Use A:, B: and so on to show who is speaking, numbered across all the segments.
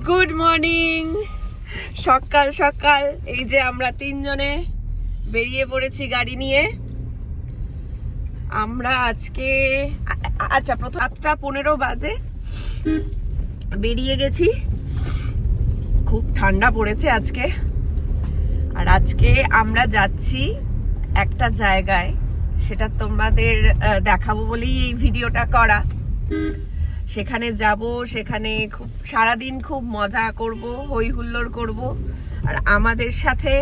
A: Good morning. সকাল সকাল এই যে আমরা তিনজনে বেরিয়ে পড়েছি গাড়ি নিয়ে। আমরা আজকে প্রথম 7:15 বাজে বেরিয়ে গেছি। খুব ঠান্ডা পড়েছে আজকে। আর আজকে আমরা যাচ্ছি একটা জায়গায়, সেটা তোমাদের দেখাবো বলেই এই ভিডিওটা করা। সেখানে যাব, সেখানে খুব সারাদিন খুব মজা করব, হই হুল্লোড় করব। আর আমাদের সাথে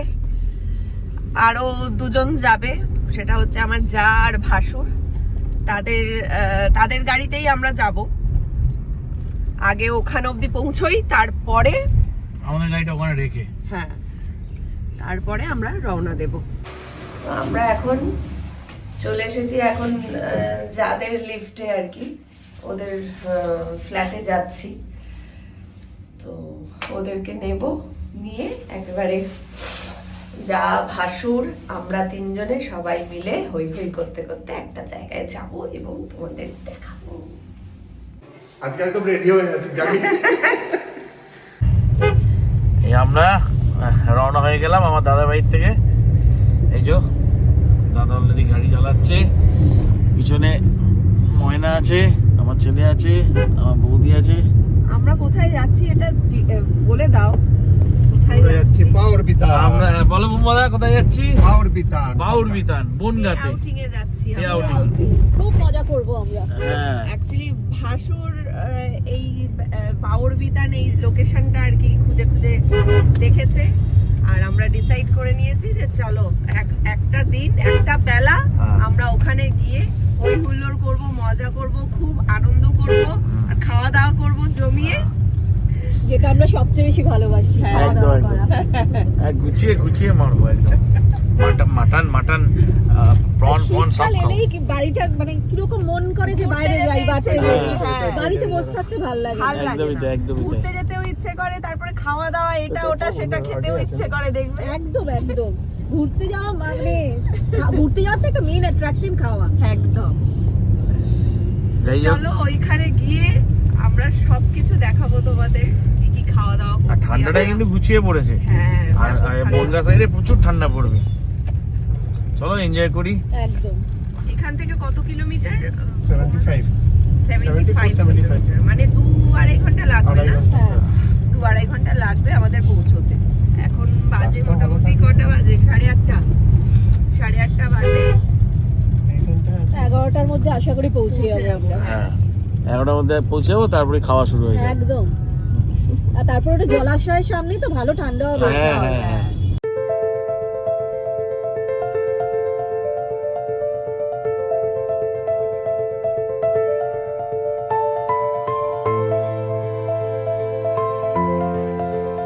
A: আরো দুজন যাবে, সেটা হচ্ছে আমার জা আর ভাসুর। তাদের গাড়িতেই আমরা যাব। আগে ওখানে অবধি পৌঁছই, তারপরে
B: আমাদের গাড়িটা ওখানে রেখে
A: তারপরে আমরা রওনা দেব। আমরা এখন চলে এসেছি এখন যাদের লিফটে আর কি, ওদের ফ্ল্যাটে যাচ্ছি। তো ওদেরকে নেব, নিয়ে একেবারে যা ভাসুর আমরা তিনজনে সবাই মিলে হই হই করতে করতে একটা জায়গায় যাব এবং তোমাদের দেখাবো।
C: আজকে একদম রেডি হয়ে গেছি জানি।
B: এই আমরা রওনা হয়ে গেলাম আমার দাদার বাড়ির থেকে। এই যে দাদা অলরেডি গাড়ি চালাচ্ছে, পিছনে ময়না আছে, আমার ছেলে আছে, আমার বৌদি আছে।
A: আমরা কোথায় যাচ্ছি এটা বলে দাও। কোথায় যাচ্ছি?
C: বাউরবিতান।
B: আমরা বলো বুম্বাদা কোথায় যাচ্ছি? বাউরবিতান বনগাঁতে
A: আউটিং এ যাচ্ছি।
B: এই outing।
D: খুব মজা করব আমরা।
B: হ্যাঁ,
A: অ্যাকচুয়ালি ভাসুর এই বাউরবিতান এই লোকেশনটা আর কি খুঁজে খুঁজে দেখেছে। আর আমরা ডিসাইড করে নিয়েছি যে চলো একটা দিন একটা বেলা আমরা ওখানে গিয়ে হই হুল্লোড় করবো, মজা করব, খুব আনন্দ করব আর খাওয়া দাওয়া করব জমিয়ে,
D: যেটা আমরা সবচেয়ে বেশি ভালোবাসি।
A: হ্যাঁ,
D: খাওয়া দাওয়া করা।
B: গুছিয়ে মারবো একদম। মাটন প্রন সব
D: শীতকাল
B: খাবো।
D: এলেই কি বাড়িটা মানে কিরকম মন করে যে বাইরে যাই, বাড়িতে
A: হ্যাঁ,
D: বাড়িতে বসে থাকতে ভালো লাগে।
A: ভাল লাগে
B: একদমই
A: না।
B: তাই, একদমই তাই।
A: ঘুরতে যেতেও ইচ্ছে করে, তারপরে খাওয়া দাওয়া এটা ওটা সেটা খেতেও ইচ্ছে করে, দেখবে।
D: একদম ঘুরতে যাওয়া মানে ঘুরতে যাওয়ার তো একটা মেইন অ্যাট্রাকশন খাওয়া।
A: একদম।
B: যাই হোক,
A: চলো ওইখানে গিয়ে আমরা সবকিছু দেখাবো তোমাদের, কি কি খাওয়া দাওয়া
B: আর
A: করছি
B: ঠান্ডাটা
A: আমরা।
B: কিন্তু গুছিয়ে পড়েছে।
A: হ্যাঁ,
B: আর বনগা সাইডে প্রচুর ঠান্ডা পড়বে। চলো এনজয় করি।
D: একদম।
A: এখান থেকে কত কিলোমিটার?
C: 75
A: 75
C: 75
A: কিলোমিটার, মানে 2-2.5 ঘন্টা লাগবে না?
D: হ্যাঁ,
A: 2-2.5 ঘন্টা লাগবে আমাদের পৌঁছতে। এখন বাজে মোটামুটি কটা বাজে? 8:30 বাজে।
D: 11টার মধ্যে আশা করি পৌঁছে যাবো আমরা।
B: হ্যাঁ, 11টার মধ্যে পৌঁছে যাবো, তারপরে খাওয়া শুরু হয়ে যাবে।
D: একদম। আর তারপর ওটা জলাশয়ের সামনেই তো ভালো ঠান্ডা হবে।
B: হ্যাঁ, হ্যাঁ।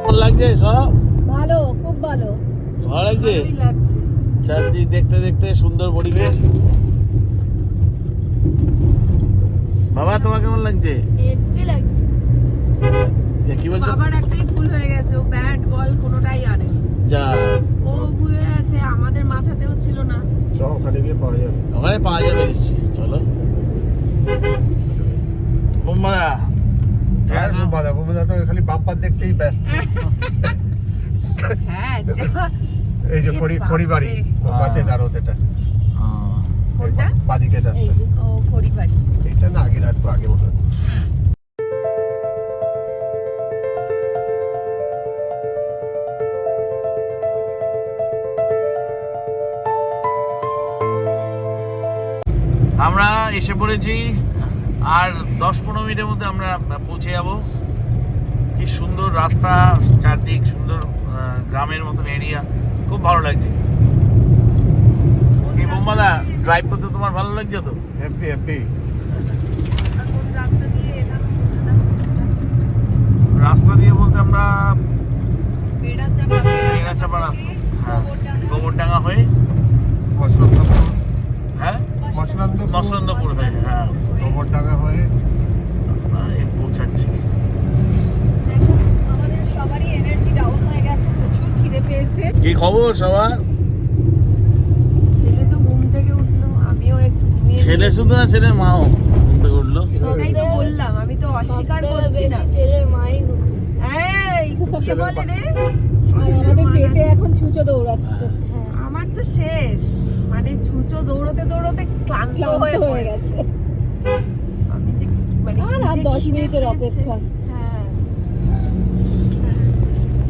B: কেমন লাগছে সব?
D: ভালো, খুব ভালো।
B: ভালো লাগছে?
A: ভালোই লাগছে।
B: চারদিক দেখতে দেখতে সুন্দর পরিবেশ। বাবা তোমার কেমন লাগছে?
D: হেভি লাগছে।
B: কি বলছো?
A: বাবার একটাই ভুল হয়ে গেছে, ও ব্যাট বল কোনোটাই আনে।
B: যা,
A: ও ভুলে গেছে, আমাদের মাথাতেও ছিল না।
C: চল ওখানে গিয়ে পাওয়া যাবে।
B: ওখানে পাওয়া যাবে নিশ্চয়ই। চলো বোম্বাদা,
C: বাঁধা তো খালি বাম্পার দেখতেই ব্যস্ত।
A: হ্যাঁ,
C: এই যে খড়িবাড়ি মাছের আড়ত, এটা
A: কোনটা?
C: বাদিকে রাস্তা।
A: ও খড়িবাড়ি।
C: এটা না আগে একটু আগে মতো।
B: আমরা এসে পড়েছি, আর 10-15 মিনিটের মধ্যে আমরা পৌঁছে যাব। কি সুন্দর রাস্তা, চারদিক সুন্দর গ্রামের মতন এরিয়া, খুব ভালো লাগছে। কি বোম্বাদা, ড্রাইভ করতে তোমার ভালো লাগছে তো?
C: হ্যাপি
A: কোন রাস্তা দিয়ে এলাম?
B: রাস্তা দিয়ে বলতে আমরা
A: বেড়াচাপা
B: বেড়াচাপা রাস্তা, হ্যাঁ, গোবরডাঙ্গা হয়ে, হ্যাঁ, মসলন্দপুর হয়ে, হ্যাঁ,
C: গোবরডাঙ্গা হয়ে
B: আমরা এই পৌঁছাচ্ছি।
D: আমাদের সবারই এনার্জি ডাউন হয়ে গেছে, প্রচুর খিদে পেয়েছে।
B: কি খবর সবার?
A: ছেলে তো ঘুম থেকে উঠলো, আমিও একটু ঘুমিয়ে
B: ছেলে শুধু না, ছেলের মাও ঘুম থেকে উঠলো।
A: সেটাই তো বললাম, আমি তো অস্বীকার করছি না।
D: ছেলের মাই
A: হ্যাঁ, কিসে বলে রে?
D: আর আমাদের পেটে এখন ছুঁচো দৌড়াচ্ছে।
A: আমার তো শেষ, মানে ছুঁচো দৌড়তে দৌড়তে ক্লান্ত
D: ক্লান্ত
A: হয়ে
D: হয়ে
A: পড়েছে।
D: গেছে।
A: আমি যে মানে
D: আর
A: কি যে
D: 10
A: খিদে
D: মিনিটের
A: পেয়েছে।
D: অপেক্ষা।
A: হ্যাঁ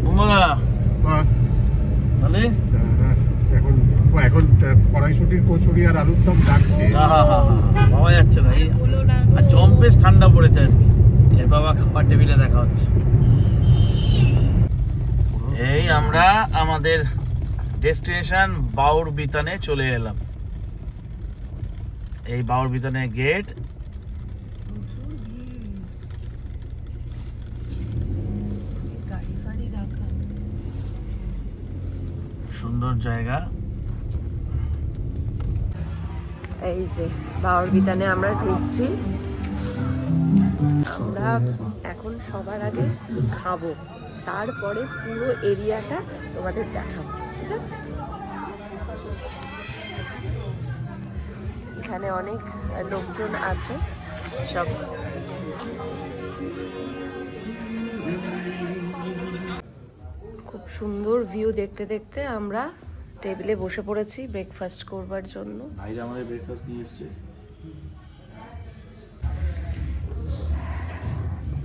B: তোমরা
C: হ্যাঁ,
B: মানে
C: এখন এখন কড়াইশুটির কচুরি আর আলুর দম ডাকছে।
B: পাওয়া যাচ্ছে না এই
A: বলো না গো।
B: আর জম্পেশ ঠান্ডা পড়েছে আজকে। এর বাবা খাবার টেবিলে দেখা হচ্ছে। এই আমরা আমাদের ডেস্টিনেশন বাউর বিতানে চলে এলাম। এই বাউর বিতানের গেট।
A: গাড়ি ফাড়ি রাখা।
B: সুন্দর জায়গা।
A: এই যে বাউর বিতানে আমরা ঢুকছি। আমরা এখন সবার আগে খাবো, তারপরে পুরো এরিয়াটা তোমাদের দেখাবো, ঠিক আছে? এখানে অনেক লোকজন আছে সব। খুব সুন্দর ভিউ দেখতে দেখতে আমরা টেবিলে বসে পড়েছি ব্রেকফাস্ট করবার জন্য।
B: ভাইরা আমাদের ব্রেকফাস্ট নিয়ে এসছে।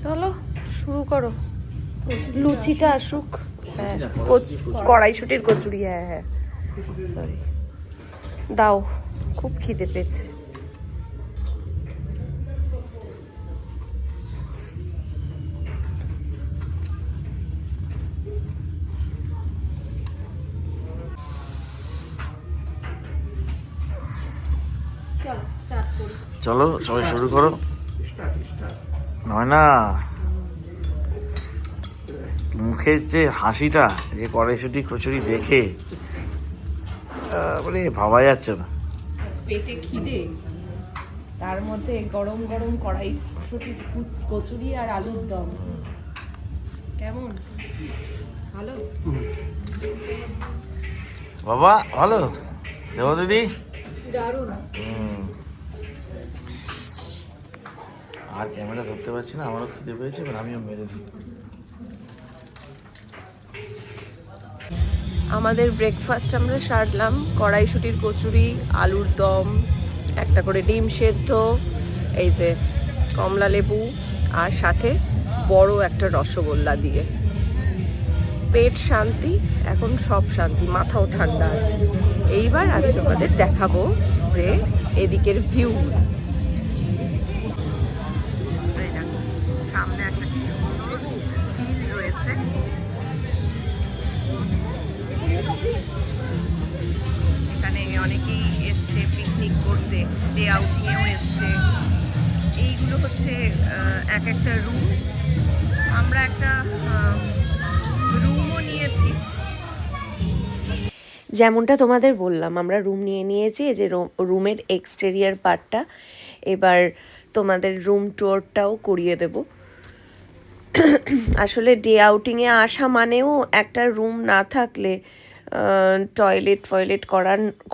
A: চলো শুরু করো। লুচিটা আসুক। হ্যাঁ,
B: কড়াইশুঁটি কচুরি।
A: কড়াইশুটির কচুরি। হ্যাঁ হ্যাঁ, সরি, দাও, খুব খিদে পেয়েছে।
B: চলো সবাই শুরু করো। নয় না, মুখের যে হাসিটা, যে কড়াইশুঁটি কচুরি দেখে মানে ভাবা যাচ্ছে না।
A: পেটে খিদে, তার মধ্যে গরম গরম কড়াইশুটির কচুরি আর আলুর দম। কেমন? ভালো?
B: বাবা ভালো দেবো দিদি।
D: দারুণ।
B: আর ক্যামেরা ধরতে পারছি না, আমারও খিদে পেয়েছে, এবার আমিও মেরে দিই।
A: আমাদের ব্রেকফাস্ট আমরা সারলাম। কড়াইশুটির কচুরি, আলুর দম, একটা করে ডিম সেদ্ধ, এই যে কমলা লেবু, আর সাথে বড় একটা রসগোল্লা দিয়ে। পেট শান্তি, এখন সব শান্তি, মাথাও ঠান্ডা আছে। এইবার আমি তোমাদের দেখাবো যে এদিকের ভিউ। সামনে একটা কি সুন্দর ঝিল রয়েছে। এখানে অনেকেই এসছে পিকনিক করতে, ডে আউটিংয়েও এসছে। এইগুলো হচ্ছে এক একটা রুম। আমরা একটা রুমও নিয়েছি। যেমনটা তোমাদের বললাম, আমরা রুম নিয়ে নিয়েছি। এই যে রুমের এক্সটেরিয়ার পার্টটা, এবার তোমাদের রুম ট্যুরটাও করিয়ে দেব। আসলে ডে আউটিংয়ে আসা মানেও একটা রুম না থাকলে টয়লেট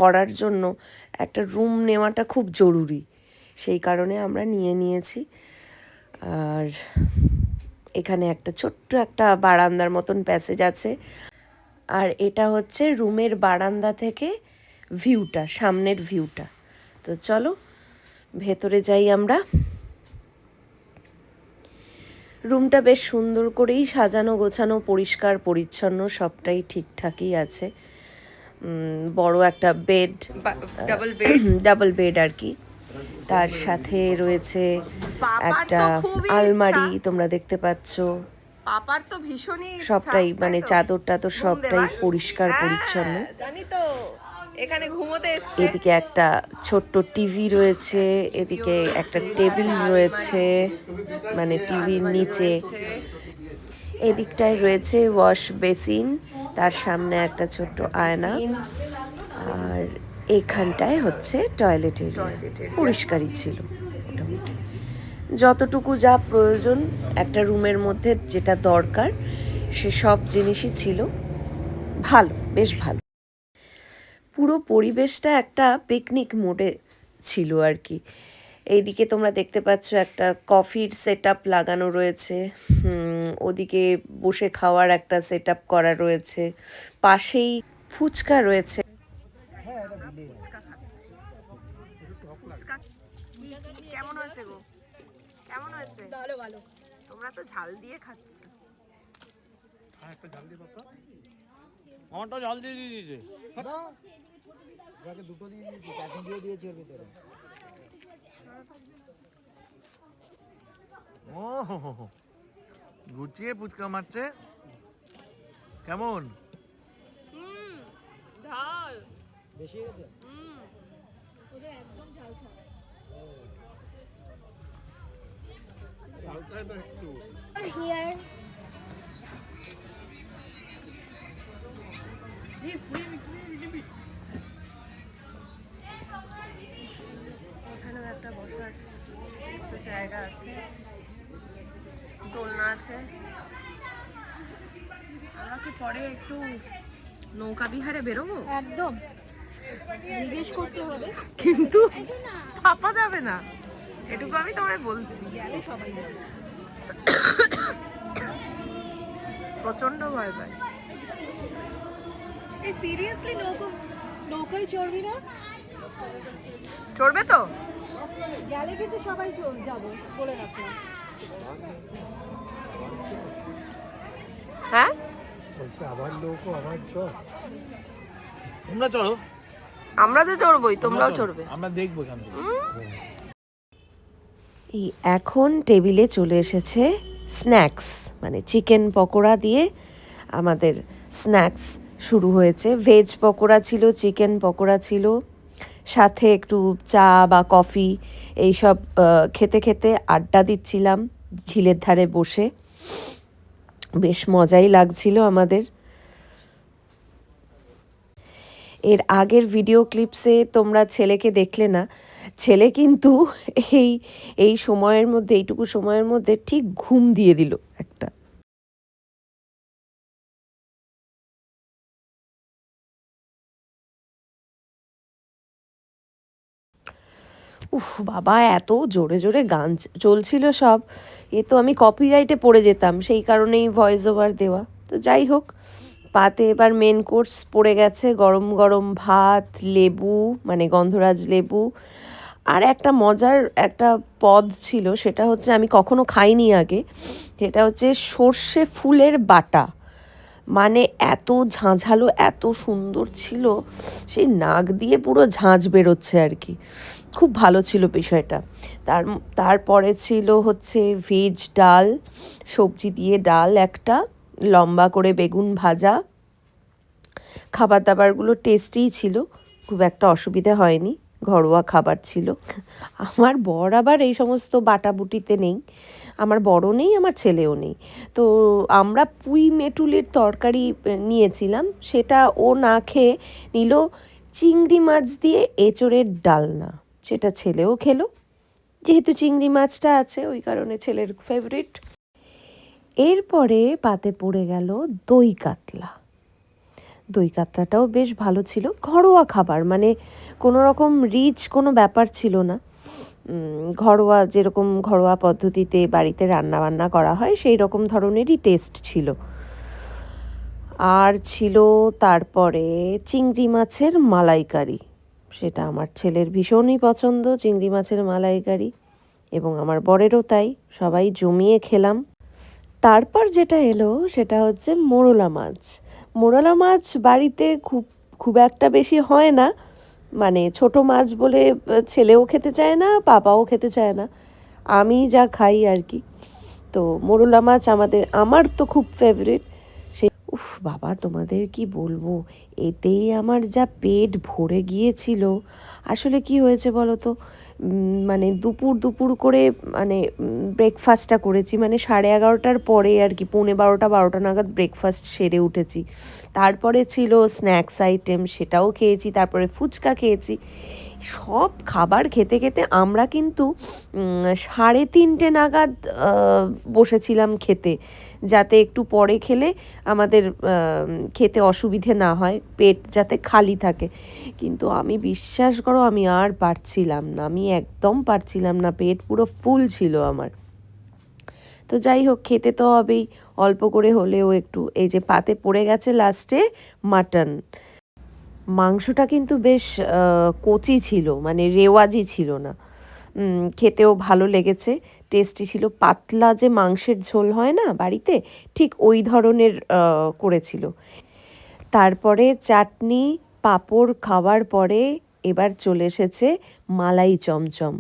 A: করার জন্য একটা রুম নেওয়াটা খুব জরুরি। সেই কারণে আমরা নিয়েছি। আর এখানে একটা ছোট্ট একটা বারান্দার মতন প্যাসেজ আছে। আর এটা হচ্ছে রুমের বারান্দা থেকে ভিউটা, সামনের ভিউটা। তো চলো ভেতরে যাই আমরা। রুমটা বেশ সুন্দর করেই সাজানো গোছানো, পরিষ্কার পরিচ্ছন্ন, সবটাই ঠিকঠাকই আছে। বড় একটা বেড, ডাবল বেড আর কি। তার সাথে রয়েছে একটা আলমারি, তোমরা দেখতে পাচ্ছ। পাপার তো ভীষণই সবটাই মানে চাদর টাদর সবটাই পরিষ্কার পরিচ্ছন্ন। জানি তো, এখানে ঘুমোতে এসেছে। এদিকে একটা ছোট্ট টিভি রয়েছে, এদিকে একটা টেবিল রয়েছে মানে টিভির নিচে। এদিকটায় রয়েছে ওয়াশ বেসিন, তার সামনে একটা ছোট্ট আয়না। আর এখানটায় হচ্ছে টয়লেট এরিয়া। পরিষ্কারই ছিল মোটামুটি, যতটুকু যা প্রয়োজন একটা রুমের মধ্যে যেটা দরকার সে সব জিনিসই ছিল। ভালো, বেশ ভালো। পুরো পরিবেশটা একটা পিকনিক মোডে ছিল আর কি। এইদিকে তোমরা দেখতে পাচ্ছ একটা কফির সেট আপ লাগানো রয়েছে, ওদিকে বসে খাওয়ার একটা সেট আপ করা রয়েছে, পাশেই ফুচকা রয়েছে। ফুচকা খাচ্ছি। ফুচকা কেমন হয়েছে গো? কেমন হয়েছে?
D: ভালো ভালো।
A: তোমরা তো ঝাল দিয়ে খাচ্ছ।
B: আমারটাও ঝাল দিয়ে দিয়েছে।
E: দুটো দিয়ে দিয়েছি, চাটনি দিয়ে দিয়েছি ওর ভিতরে।
B: ও গুছিয়ে ফুচকা মারছে। কেমন?
A: ঝাল।
E: বেশি হয়েছে?
D: ওদের একদম ঝাল ছাড়া।
F: Here.
A: এখানেও একটা বসার মতো জায়গা আছে, দোলনা আছে। আমরা কি পরে একটু নৌকা বিহারে বেরোবো?
D: একদম জিজ্ঞেস করতে হবে,
A: কিন্তু পাপা যাবে না, এটুকু আমি তোমায় বলছি।
D: গেলে সবাই যাবে।
A: প্রচন্ড ভয় পায়।
D: এই সিরিয়াসলি নৌকায় চড়বি না?
A: চড়বে তো?
D: গেলে কিন্তু সবাই যাবো বলে রাখলাম।
A: হ্যাঁ
C: বলছে আবার নৌকো আবার চল।
B: তোমরা চলো,
A: আমরা তো চড়বই, তোমরাও চড়বে।
B: আমরা দেখবো এখান থেকে।
A: এই এখন টেবিলে চলে এসেছে স্ন্যাক্স, মানে চিকেন পকোড়া দিয়ে আমাদের স্ন্যাক্স শুরু হয়েছে। ভেজ পকোড়া ছিল, চিকেন পকোড়া ছিল, সাথে একটু চা বা কফি এইসব খেতে খেতে আড্ডা দিচ্ছিলাম ঝিলের ধারে বসে। বেশ মজাই লাগছিল আমাদের। এর আগের ভিডিও ক্লিপসে তোমরা ছেলেকে দেখলে না, ছেলে কিন্তু এই সময়ের মধ্যে, এইটুকু সময়ের মধ্যে ঠিক ঘুম দিয়ে দিল একটা। উফ বাবা, এত জোরে জোরে গান চলছিল সব, এ তো আমি কপিরাইটে পড়ে যেতাম, সেই কারণেই ভয়েস ওভার দেওয়া। তো যাই হোক, পাতে এবার মেন কোর্স পড়ে গেছে, গরম গরম ভাত, লেবু মানে গন্ধরাজ লেবু, আর একটা মজার একটা পদ ছিল, সেটা হচ্ছে আমি কখনো খাইনি আগে, সেটা হচ্ছে সর্ষে ফুলের বাটা। মানে এত ঝাঁঝালো, এত সুন্দর ছিল, সেই নাক দিয়ে পুরো ঝাঁঝ বেরোচ্ছে আর কি। খুব ভালো ছিল বিষয়টা। তারপরে ছিল হচ্ছে ভেজ ডাল, সবজি দিয়ে ডাল একটা, লম্বা করে বেগুন ভাজা। খাবার দাবারগুলো টেস্টিই ছিল, খুব একটা অসুবিধা হয়নি, ঘরোয়া খাবার ছিল। আমার বর আবার এই সমস্ত বাটাবুটিতে নেই, আমার বড়ও নেই, আমার ছেলেও নেই। তো আমরা পুঁই মেটুলের তরকারি নিয়েছিলাম, সেটা ও না খেয়ে নিল চিংড়ি মাছ দিয়ে এঁচোড়ের ডালনা, সেটা ছেলেও খেলো। যেহেতু চিংড়ি মাছটা আছে ওই কারণে ছেলের ফেভারিট। এরপরে পাতে পড়ে গেল দই কাতলা। দই কাতলাটাও বেশ ভালো ছিল, ঘরোয়া খাবার, মানে কোনো রকম রিচ কোনো ব্যাপার ছিল না, ঘরোয়া যেরকম ঘরোয়া পদ্ধতিতে বাড়িতে রান্না বান্না করা হয় সেই রকম ধরনেরই টেস্ট ছিল। আর ছিল তারপরে চিংড়ি মাছের মালাইকারি, সেটা আমার ছেলের ভীষণই পছন্দ, চিংড়ি মাছের মালাইকারি, এবং আমার বরেরও তাই। সবাই জমিয়ে খেলাম। তারপর যেটা এলো সেটা হচ্ছে মোরলা মাছ। মোরলা মাছ বাড়িতে খুব একটা বেশি হয় না, মানে ছোট মাছ বলে ছেলেও খেতে চায় না, বাবাও খেতে চায় না, আমি যা খাই আর কি। তো মোরলা মাছ আমার তো খুব ফেভারিট। সেই উফ বাবা, তোমাদের কি বলবো, এতেই আমার যা পেট ভরে গিয়েছিল। আসলে কি হয়েছে বলো তো, মানে দুপুর করে মানে ব্রেকফাস্টটা করেছি, মানে 11:30টার পরে আর কি, 11:45-12টা নাগাদ ব্রেকফাস্ট সেরে উঠেছি। তারপরে ছিল স্ন্যাক্স আইটেম, সেটাও খেয়েছি, তারপরে ফুচকা খেয়েছি। সব খাবার খেতে খেতে আমরা কিন্তু 3:30 নাগাদ বসেছিলাম খেতে, যাতে একটু পরে খেলে আমাদের খেতে অসুবিধে না হয়, পেট যাতে খালি থাকে। কিন্তু আমি বিশ্বাস করো আমি আর পারছিলাম না, আমি একদম পারছিলাম না, পেট পুরো ফুল ছিল আমার। তো যাই হোক, খেতে তো হবেই, অল্প করে হলেও একটু। এই যে পাতে পড়ে গেছে লাস্টে মাটন। মাংসটা কিন্তু বেশ কচি ছিল, মানে রেওয়াজি ছিল না। খেতেও ভালো লেগেছে, টেস্টি ছিল। পাতলা যে মাংসের ঝোল হয় না বাড়িতে, ঠিক ওই ধরনের করেছিল। তারপরে চাটনি পাঁপড় খাওয়ার পরে এবার চলে এসেছে মালাই চমচম।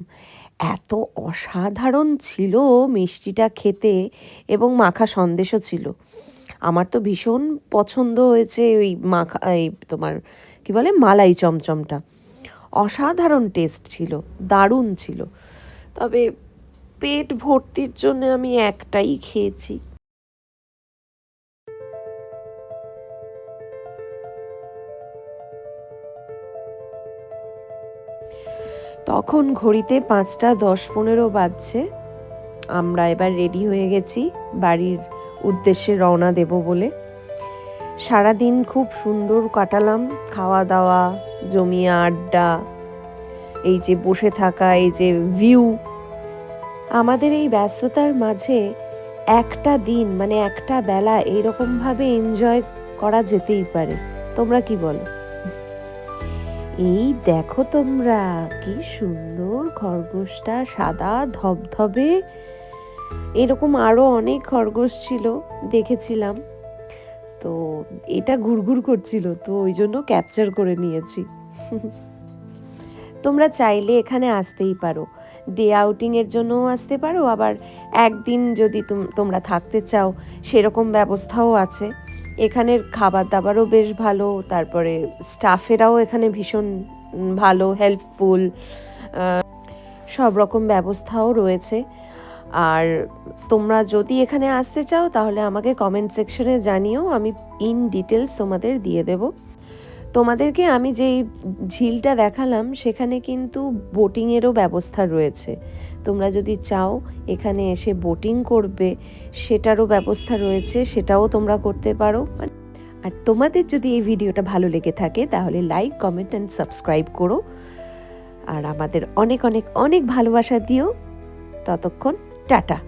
A: এত অসাধারণ ছিল মিষ্টিটা খেতে, এবং মাখা সন্দেশও ছিল। আমার তো ভীষণ পছন্দ হয়েছে ওই মাখা, এই তোমার কি বলে, মালাই চমচমটা। অসাধারণ টেস্ট ছিল, দারুণ ছিল। তবে পেট ভর্তির জন্য আমি একটাই খেয়েছি। তখন ঘড়িতে 5:10-15 বাজছে। আমরা এবার রেডি হয়ে গেছি বাড়ির উদ্দেশ্যে রওনা দেব বলে। সারাদিন খুব সুন্দর কাটালাম, খাওয়া দাওয়া, জমিয়ে আড্ডা, এই যে বসে থাকা, এই যে ভিউ। আমাদের এই ব্যস্ততার মাঝে একটা দিন, মানে একটা বেলা এইরকমভাবে এনজয় করা যেতেই পারে। তোমরা কি বলো? এই দেখো তোমরা, কি সুন্দর খরগোশটা, সাদা ধবধবে। এরকম আরো অনেক খরগোশ ছিল, দেখেছিলাম। তো এটা ঘুরঘুর করছিল, তো ওই জন্য ক্যাপচার করে নিয়েছি। তোমরা চাইলে এখানে আসতেই পারো, ডে আউটিংয়ের জন্যও আসতে পারো, আবার একদিন যদি তোমরা থাকতে চাও সেরকম ব্যবস্থাও আছে। এখানের খাবার দাবারও বেশ ভালো, তারপরে স্টাফেরাও এখানে ভীষণ ভালো, হেল্পফুল, সব রকম ব্যবস্থাও রয়েছে। আর তোমরা যদি এখানে আসতে চাও তাহলে আমাকে কমেন্ট সেকশনে জানিও, আমি ইন ডিটেলস তোমাদের দিয়ে দেব। তোমাদেরকে আমি যেই ঝিলটা দেখালাম সেখানে কিন্তু বোটিংয়েরও ব্যবস্থা রয়েছে। তোমরা যদি চাও এখানে এসে বোটিং করবে, সেটারও ব্যবস্থা রয়েছে, সেটাও তোমরা করতে পারো। আর তোমাদের যদি এই ভিডিওটা ভালো লেগে থাকে তাহলে লাইক, কমেন্ট অ্যান্ড সাবস্ক্রাইব করো, আর আমাদের অনেক অনেক অনেক ভালোবাসা দিও। ততক্ষণ টাটা।